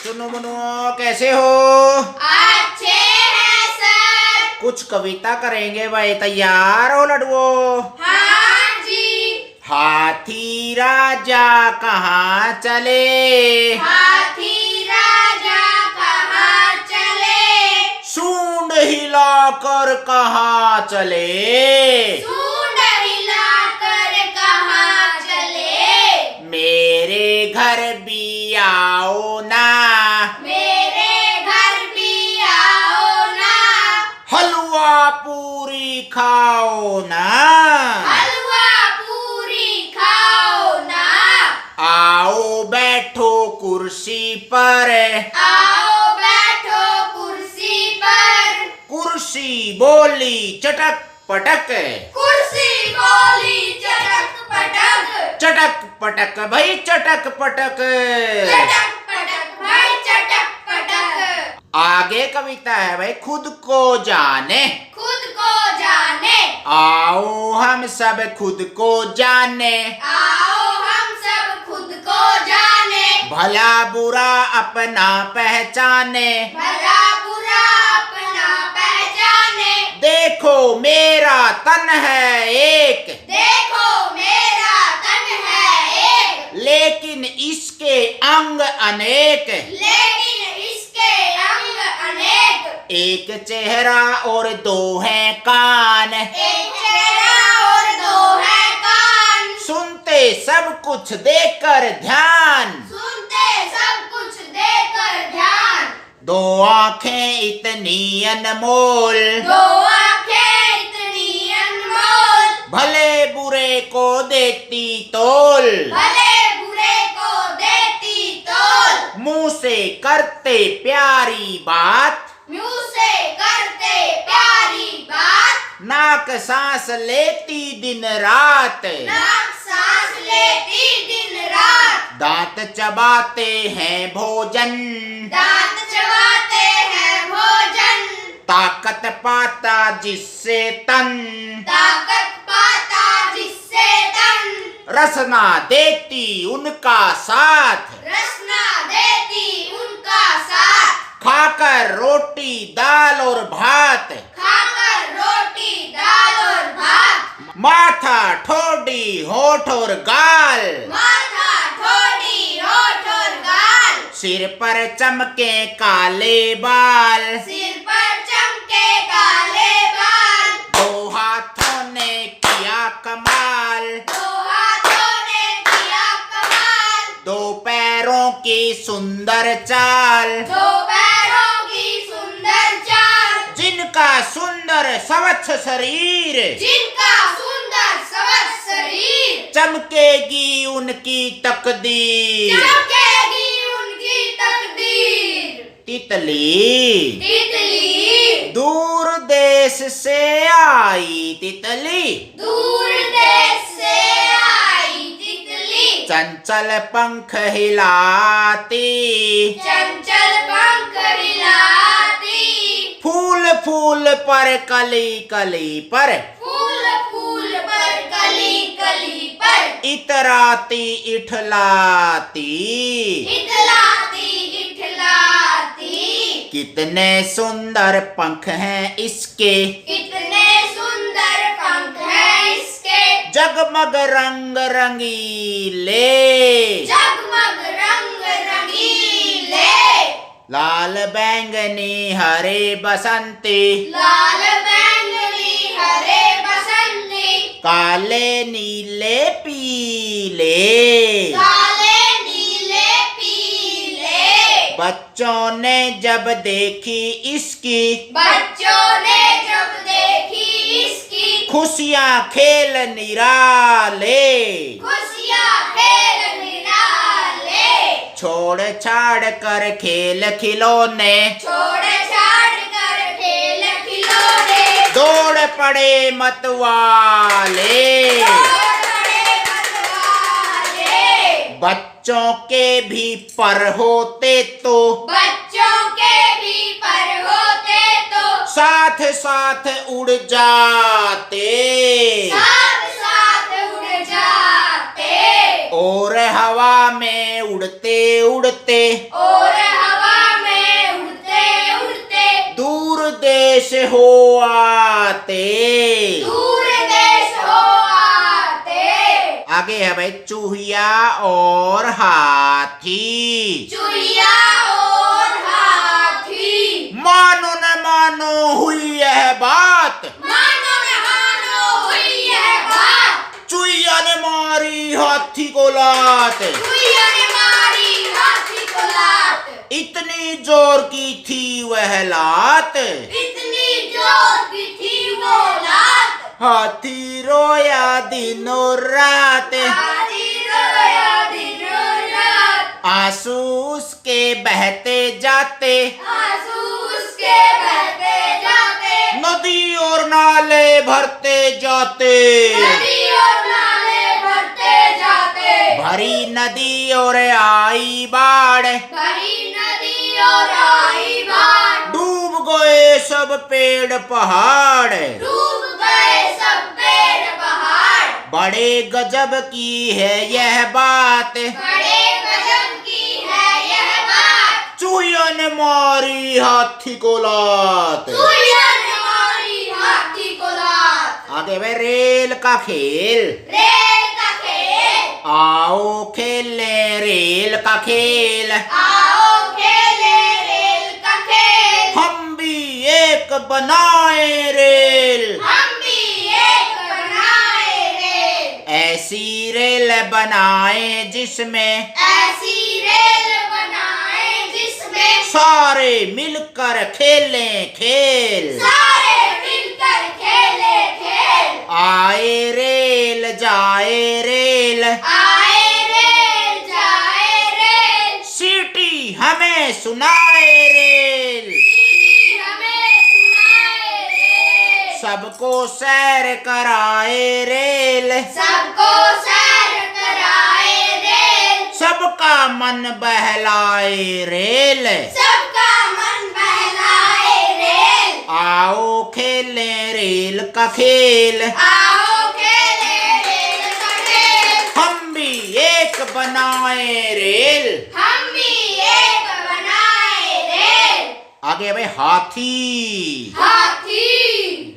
सुनो मनो, कैसे हो? अच्छे हैं सर। कुछ कविता करेंगे भाई, तैयार हो लडुओ? हाँ जी। हाथी राजा कहाँ चले? हाथी राजा कहाँ चले? सूंड हिलाकर कहाँ चले? सूंड हिलाकर कहाँ चले? मेरे घर भी आओ ना, मेरे घर भी आओ ना, हलवा पूरी खाओ ना, हलवा पूरी खाओ ना, आओ बैठो कुर्सी पर, आओ बैठो कुर्सी पर, कुर्सी बोली चटक पटक, कुर्सी बोली चटक पटक, चटक पटक भाई चटक पटक। चटक पटक भाई चटक पटक। आगे कविता है भाई, खुद को जाने, खुद को जाने, आओ हम सब खुद को जाने, आओ हम सब खुद को जाने, भला बुरा अपना पहचाने, भला बुरा अपना पहचाने, देखो मेरा तन है एक, देखो मेरा तन है एक, लेकिन इसके अंग अनेक, लेकिन इसके अंग अनेक, एक चेहरा और दो हैं कान, एक चेहरा और दो है कान, सुनते सब कुछ देकर ध्यान, सुनते सब कुछ देकर ध्यान, दो आंखें इतनी अनमोल, दो आंखें इतनी अनमोल, भले बुरे को देती तोल, भले बुरे को देती तोल, मुंह से करते प्यारी बात, मुंह से करते प्यारी बात, नाक सांस लेती दिन रात, नाक सांस लेती दिन रात, दांत चबाते हैं भोजन, दांत चबाते हैं भोजन, ताकत पाता जिससे तन, ताकत पाता जिससे तन, रसना देती उनका साथ, रसना देती उनका साथ, खाकर रोटी दाल और भात, खाकर रोटी दाल और भात, माथा ठोडी होठ और गाल, माथा ठोडी होठ और गाल, सिर पर चमके काले बाल, सिर पर चमके काले बाल, दो हाथों ने किया कमाल, दो हाथों ने किया कमाल, दो पैरों की सुंदर चाल, दो पैरों की सुंदर चाल, जिनका सुंदर स्वच्छ शरीर, जिनका सुंदर स्वच्छ शरीर, चमकेगी उनकी तकदीर, चमकेगी उनकी तकदीर, तितली तितली दूर देश से आई, तितली दूर देश से आई तितली, चंचल पंख हिलाती, चंचल पंख हिलाती, फूल फूल पर कली कली पर, फूल फूल पर कली कली पर, इतराती इठलाती, इठलाती इठलाती, कितने सुंदर पंख हैं इसके, कितने सुंदर पंख हैं इसके, जगमग रंग रंगीले, जगमग रंग रंगीले, लाल बैंगनी हरे बसंती, लाल बैंगनी हरे बसंती, काले नीले पीले, काले नीले पीले, बच्चों ने जब देखी इसकी, बच्चों ने जब देखी इसकी, खुशियां खेल निराले, खुशियां खेल निराले, छोड़ छाड़ कर खेल खिलौने, छोड़ छाड़ कर खेल खिलौने, दौड़ पड़े मतवाले, दौड़ पड़े मतवाले, बच्चों के भी पर होते तो, बच्चों के भी पर होते तो, साथ साथ उड़ जाते, साथ साथ उड़ जाते, और हवा में उड़ते उड़ते, और हवा हो आते। दूर देश हो आते। आगे है भाई चूहिया और हाथी। चुहिया और हाथी। मानो न मानो हुई यह बात। मानो न मानो हुई यह बात। चुहिया ने मारी हाथी को लात। चुहिया ने मारी हाथी को लात। इतनी जोर की थी वह लात। इतनी जोर की थी वो लात। हाथी रोया दिनों रात। हाथी रोया दिनों रात। आंसू उसके बहते जाते। आंसू उसके बहते जाते। नदी और नाले भरते जाते। नदी और नाले भरते जाते। भरी नदी और आई बाढ़। भरी नदी और आई बाढ़। डूब गए सब पेड़ पहाड़। डूब गए सब पेड़ पहाड़। बड़े गजब की है यह बात। बड़े गजब की है यह बात। चूहिया ने मारी हाथी को लात। चुहिया ने मारी हाथी को लात। आगे भाई रेल का खेल। रेल का खेल। आओ खेले रेल का खेल। आओ खेले रेल का खेल। हम भी एक बनाए रेल। हम भी एक बनाए रेल। ऐसी रेल बनाए जिसमें ऐसी रेल बनाए जिसमें सारे मिलकर खेलें खेल। सारे मिलकर खेले खेल। आए रेल जाए रेल। आए रेल जाए रेल। सीटी हमें सुनाए रेल। सीटी हमें सुनाए रेल। सबको सैर कराए रेल। सबको सैर कराए रेल। सबका मन बहलाए रेल। सबका मन बहलाए रेल। आओ खेले रेल का खेल। आओ खेले रेल का खेल। हम भी एक बनाए रेल। हम भी एक बनाए रेल। आगे भाई हाथी। हाथी।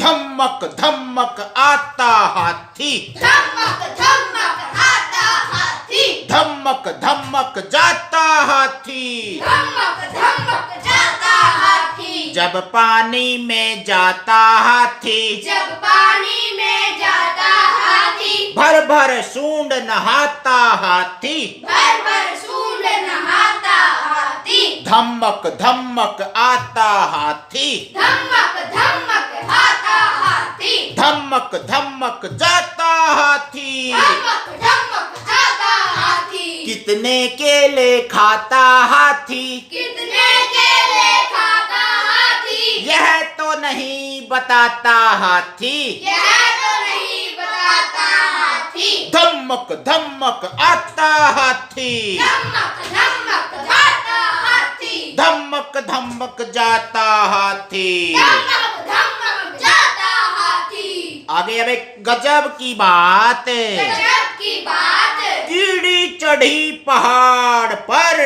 धमक धमक आता हाथी। धमक धमक आता हाथी। धमक धमक जाता हाथी। धमक धमक जाता हाथी। जब पानी में जाता हाथी। जब पानी में जाता हाथी। भर भर सूंड नहाता हाथी। भर भर सूंड नहाता हाथी। धमक धमक आता हाथी। धमक धमक आता हाथी। धमक धमक जाता हाथी। धमक धमक जाता हाथी। कितने केले खाता हाथी। कितने केले खाता हाथी। यह तो नहीं बताता हाथी। यह तो नहीं बताता हाथी। धमक धमक आता हाथी। धमक धमक जाता हाथी। धमक धमक जाता हाथी। धमक धमक जाता हाथी। आगे अब एक गजब की बात। गजब की बात। कीड़ी चढ़ी पहाड़ पर।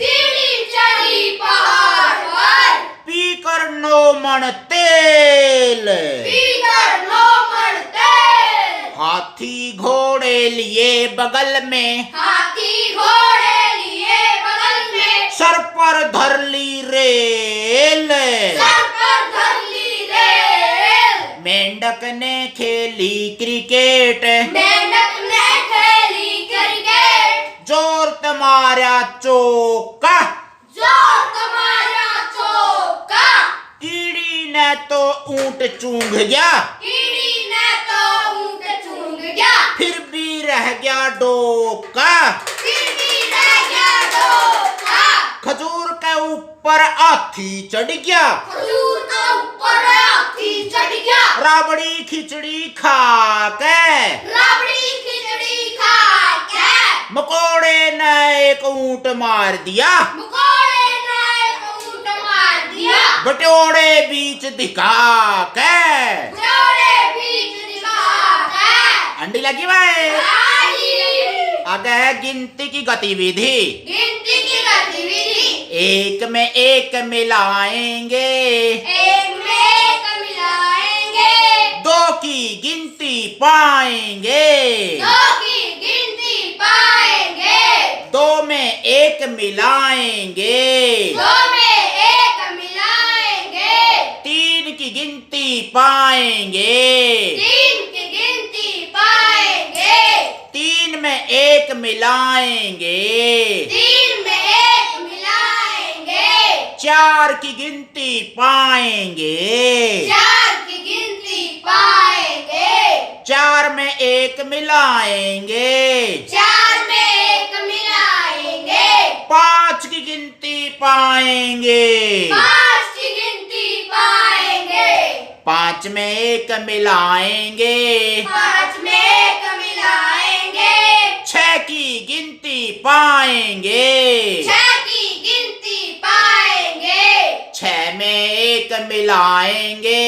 सीढ़ी चढ़ी पहाड़ पर। पीकर 9 मन तेल। पीकर 9 मन तेल। हाथी घोड़े लिए बगल में। हाथी घोड़े लिए बगल में। सर पर धर ली रेल। सर पर धर ली रेल। मेंढक ने खेली क्रिकेट। मेंढक ने खेली क्रिकेट। जोर तुम्हारा चौका। जोर तुम्हारा चौका। कीड़ी ने तो ऊंट चूंघ गया। कीड़ी ने तो ऊंट चूंघ गया। फिर भी रह गया डोका। फिर भी रह गया डोका। खजूर के ऊपर हाथी चढ़ गया। खजूर के ऊपर हाथी चढ़ गया। राबड़ी खिचड़ी खा के। राबड़ी खिचड़ी खा के। मकोड़े ने एक ऊंट मार दिया। मकोड़े ने ऊंट मार दिया। बटोड़े बीच दिखा के। जोड़े बीच दिखा के। अंडी लगी भाई। आई। आगे है गिनती की गतिविधि। गिनती की गतिविधि। एक में एक मिलाएंगे। एक में एक मिला की गिनती पाएंगे, 2 की गिनती पाएंगे, 2 में 1 मिलाएंगे, 2 में 1 मिलाएंगे, 3 की गिनती पाएंगे, 3 की गिनती पाएंगे, 3 में 1 मिलाएंगे, 3 में 1 मिलाएंगे, 4 की गिनती पाएंगे, 4 की गिनती पाएंगे, 4 में 1 मिलाएंगे, 4 में 1 मिलाएंगे, 5 की गिनती पाएंगे, 5 की गिनती पाएंगे, 5 में 1 मिलाएंगे, 5 में 1 मिलाएंगे, 6 की गिनती पाएंगे, 6 की गिनती पाएंगे, 6 में 1 मिलाएंगे,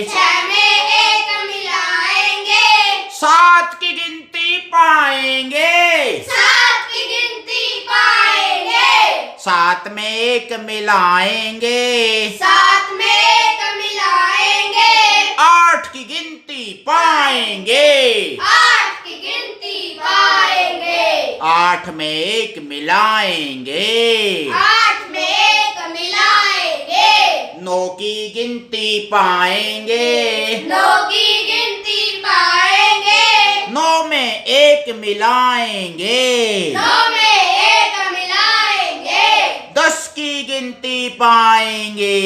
6 में 1 मिलाएंगे, 7 की गिनती पाएंगे, 7 की गिनती पाएंगे, 7 में 1 मिलाएंगे, 7 में 1 मिलाएंगे, 8 की गिनती पाएंगे, 8 की गिनती पाएंगे, 8 में 1 मिलाएंगे, 8 में 1 मिलाएंगे, 9 की गिनती पाएंगे, 9 की गिनती पाएंगे, 9 में 1 मिलाएंगे, 9 में 1 मिलाएंगे, 10 की गिनती पाएंगे।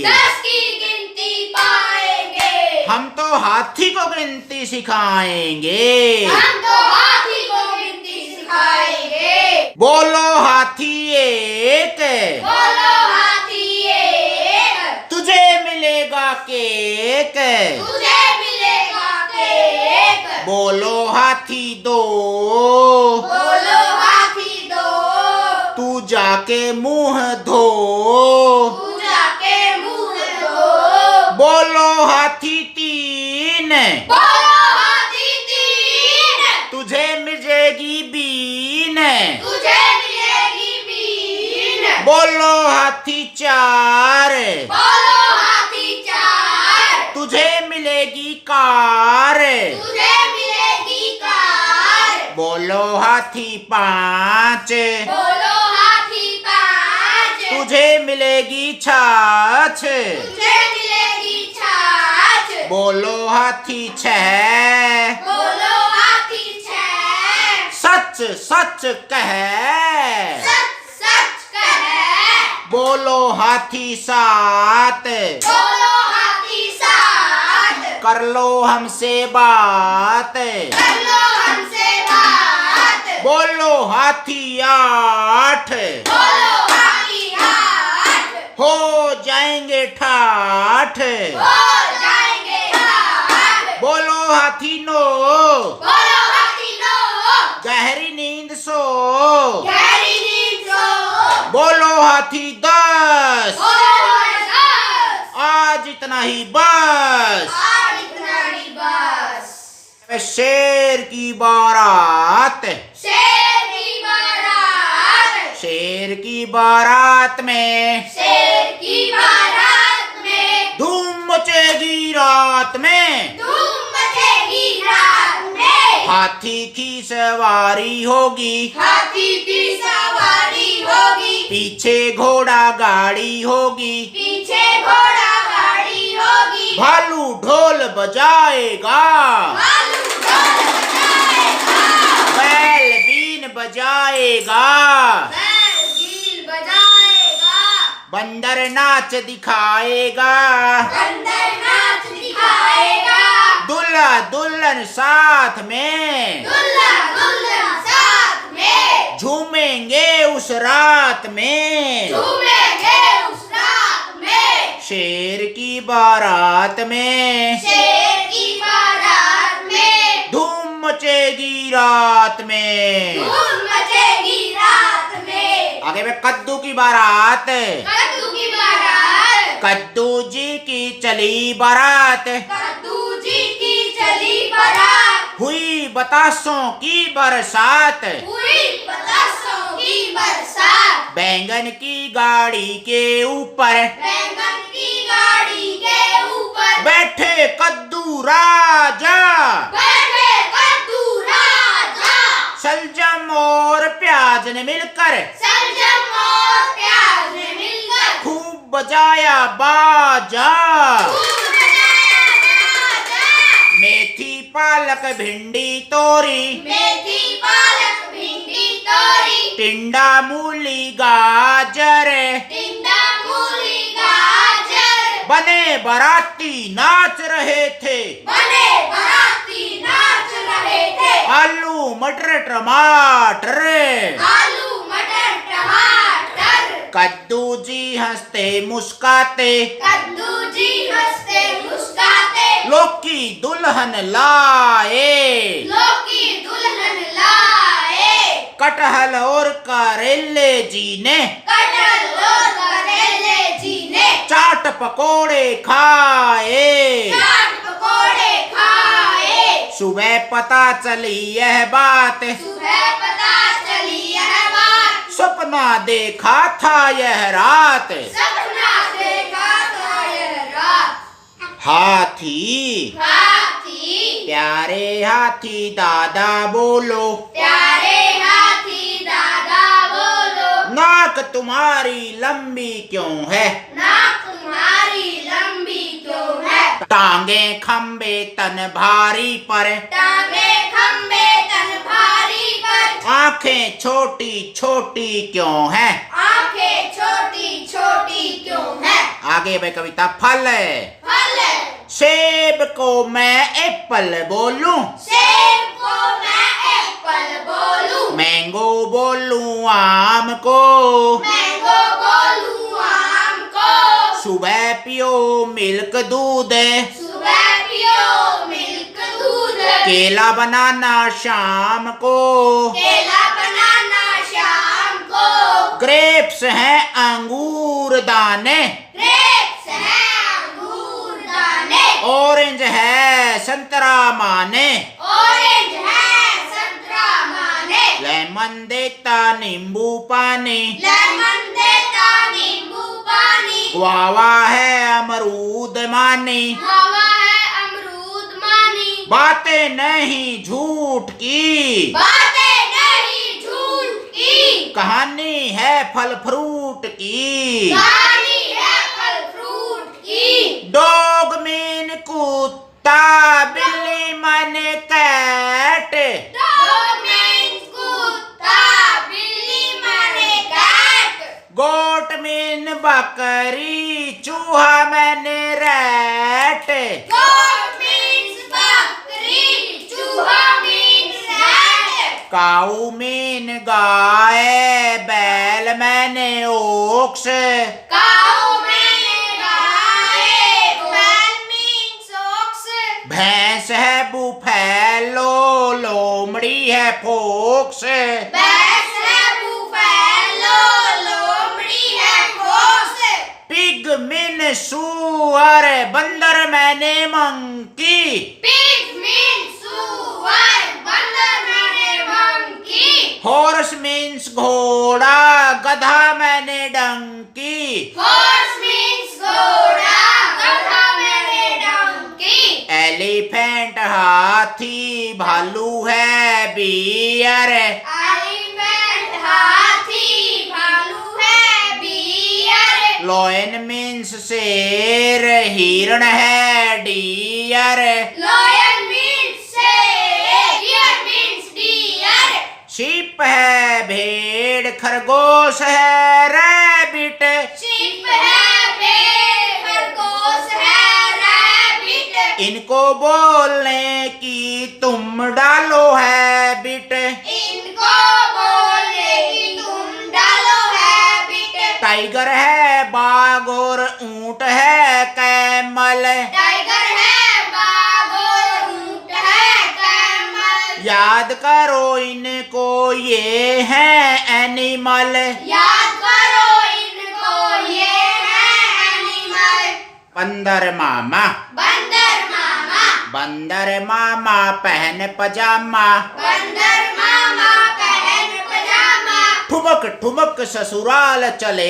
10 की गिनती पाएंगे, हम तो हाथी को गिनती सिखाएंगे। हम तो हाथी को गिनती सिखाएंगे। बोलो हाथी एक, बोलो हाथी एक, तुझे मिलेगा केक। तुझे मिलेगा केक। बोलो हाथी दो, बोलो हाथी दो, तू जाके मुंह धो। तू जाके मुंह धो। बोलो हाथी तीन, बोलो हाथी तीन, तुझे मिलेगी बीन। तुझे मिलेगी बीन। बोलो हाथी चार, बोलो हाथी चार, तुझे मिलेगी कार। तुझे मिलेगी कार। बोलो हाथी पांच, बोलो हाथी पाँच, तुझे मिलेगी छाछ। तुझे मिलेगी छाछ। बोलो हाथी छह, बोलो हाथी छह, सच सच कह। सच सच कह। बोलो हाथी सात, बोलो हाथी सात, कर लो हमसे बात। कर लो हमसे बात। बोलो हाथी आठ, बोलो हाथी आठ, हो जाएंगे ठाठ। हो जाएंगे आठ। बोलो हाथी नौ, बोलो हाथी नौ, गहरी नींद सो। गहरी नींद सो। बोलो हाथी दस, बोलो दस, आज इतना ही बस। आज इतना ही बस। शेर की बारात, शेर की बारात, शेर की बारात में शेर की बारात में धूम मचेगी रात में। धूम मचेगी रात में। हाथी की सवारी होगी, हाथी की सवारी होगी, पीछे घोड़ा गाड़ी होगी। पीछे घोड़ा गाड़ी होगी, भालू ढोल बजाएगा, भालू ढोल बजाएगा, बैल बीन बजाएगा, बैल गील बजाएगा, बंदर नाच दिखाएगा। बंदर नाच दिखाएगा, दूल्हा दुल्हन साथ में दुल्हा दुल्हन साथ में झूमेंगे उस रात में। झूमेंगे उस रात में। शेर की बारात में शेर की बारात में धूम मचेगी रात में। धूम मचेगी रात में। आगे में कद्दू की बारात, कद्दू की बारात, कद्दू जी की चली बारात। कद्दू जी की चली बारात, हुई बतासों की बरसात, हुई बतासों की बरसात, बैंगन की गाड़ी के ऊपर बैंगन की गाड़ी के ऊपर मिलकर बैठे कद्दू राजा, बैठे कद्दू राजा, शलजम और प्याज ने मिलकर शलजम और प्याज ने मिलकर खूब बजाया बाजा। खूब बजाया बाजा। मेथी पालक भिंडी तोरी, मेथी पालक भिंडी तोरी, टिंडा मूली गाजर, टिंडा मूली गाजर, बने बाराती नाच रहे थे, बने बाराती नाच रहे थे। आलू मटर टमाटर, आलू मटर टमाटर, कद्दू जी हंसते मुस्काते, कद्दू जी हंसते मुस्काते, लौकी दुल्हन लाए, लौकी दुल्हन लाए, कटहल और करेले जी ने कटहल और करेले जी ने चाट पकोड़े खाए। चाट पकोड़े खाए। सुबह पता चली यह बात, सुबह पता चली यह बात, सपना देखा था यह रात, सपना देखा था यह रात। हाथी हाथी, प्यारे हाथी दादा बोलो, प्यारे हाथी दादा बोलो, नाक तुम्हारी लंबी क्यों है, नाक तुम्हारी लंबी क्यों है, टांगे खंबे तन भारी पर, टांगे खंबे तन भारी पर, आंखें छोटी छोटी क्यों है। आंखें छोटी छोटी क्यों है। आगे भाई कविता फल। फल, सेब को मैं एप्पल बोलूं, सेब को मैं एप्पल बोलूं, मैंगो बोलूं आम को, मैंगो बोलूं आम को, सुबह पियो मिल्क दूध, सुबह पियो मिल्क दूध, केला बनाना शाम को, केला बनाना शाम को, ग्रेप्स हैं अंगूर दाने, ग्रेप्स है अंगूर दाने, ऑरेंज है संतरा माने, ऑरेंज है संतरा माने, लेमन देता नींबू पानी, लेमन देता नींबू पानी, गुआवा है अमरूद मानी, हवा है अमरूद मानी, बातें नहीं झूठ की, बातें नहीं झूठ की, कहानी है फल फ्रूट की, कहानी है फल फ्रूट की, डॉग मीन कुत्ता, बिल्ली माने कैट, डॉग मीन्स कुत्ता, बिल्ली माने कैट, गोट मीन बकरी, चूहा मैंने रैट, गोट मीन्स बकरी, चूहा मीन्स रैट, काऊ मीन गाय, बैल मैंने ओक्स, काऊ मैंने गाय, बैल मीन्स ऑक्स, भैंस है बुफैलो, लोमड़ी है फोक्स, भैंस है बुफैलो, लोमड़ी है घोष, पिग मीन सुअर, बंदर मैंने मंकी, पिग मीन्स सुअर, बंदर मैंने मंकी, हॉर्स मीन्स घोड़ा, गधा मैंने डंकी, हॉर्स मीन्स घोड़ा, गधा मैंने डंकी, एलिफेंट हाथी, भालू है बियर, एलिफेंट हाथी, भालू है बियर, लॉयन मीन्स शेर, हिरण है डियर, लॉयन मीन्स शेर, डियर मीन्स डियर, शीप है भेड़, खरगोश है रैबिट, शीप है भेड़, खरगोश है रैबिट, इनको बोलने की तुम डालो है बिट, इनको बोलने की तुम डालो है बिट, टाइगर है बाघ और ऊंट है कैमल, टाइगर है बाघ और ऊंट है कैमल, याद करो इनको ये हैं एनिमल, याद करो इनको ये है एनिमल, बंदर मामा, बंदर मामा, बंदर मामा पहन पजामा, बंदर मामा पहन पजामा, ठुक ठुमक ठुमक ससुराल चले,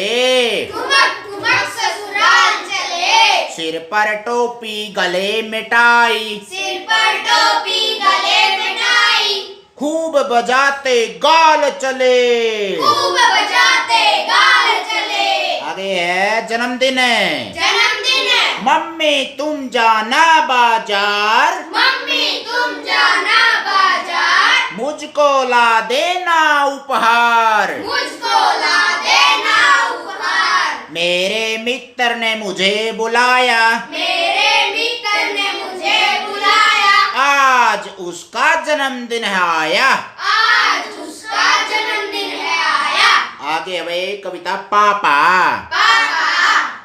ठुमक ठुमक ससुराल चले, सिर पर टोपी गले मिटाई, सिर पर टोपी गले मिटाई, खूब बजाते गाल चले। खूब बजाते गाल चले। आगे है जन्मदिन है। जन्मदिन है। मम्मी तुम जाना बाजार, मम्मी तुम जाना बाजार, मुझको ला देना उपहार, मुझको ला देना उपहार। मेरे मित्र ने मुझे बुलाया, मेरे मित्र ने मुझे बुलाया, आज उसका जन्मदिन है आया। आज उसका जन्मदिन है आया। आगे अब एक कविता पापा। पापा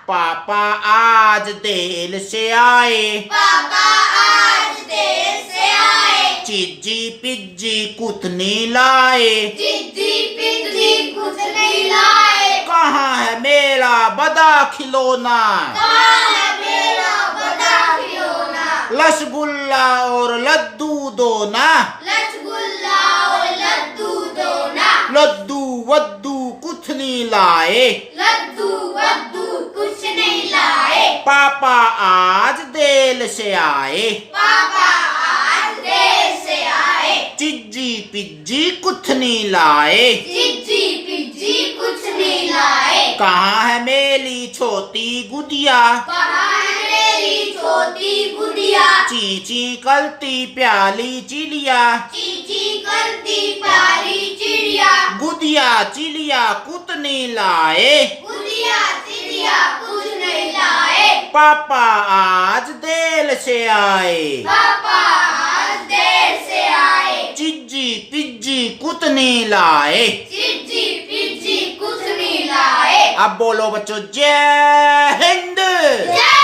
पापा आज देर से आए, पापा आज देर से आए, चिज्जी पिज्जी कुथनी लाए, जिद्दी पिद्दी कुछ नहीं लाए, कहाँ है मेरा बड़ा खिलौना, कहाँ है मेरा बड़ा खिलौना, रसगुल्ला और लड्डू दो ना, रसगुल्ला और लड्डू दो ना, लड्डू वड्डू कुछ नहीं लाए, लड्डू वड्डू कुछ नहीं लाए, पापा आज देर से आए, पापा आज देर से आए, चिज्जी पिज्जी कुछ नहीं लाए, जिद्दी पिद्दी कुछ नहीं लाए, कहाँ है मेरी छोटी गुड़िया, कहाँ है मेरी छोटी गुड़िया, चींची करती प्याली चिड़िया, चींची करती प्यारी चिड़िया, गुड़िया चिड़िया कुछ नहीं लाए, गुड़िया चिड़िया कुछ नहीं लाए, पापा आज देर से आए, पापा आज देर से आए, चिज्जी पिज्जी कुछ नहीं लाए। चिज्जी पिज्जी कुछ नहीं लाए। अब बोलो बच्चों जय हिंद। जय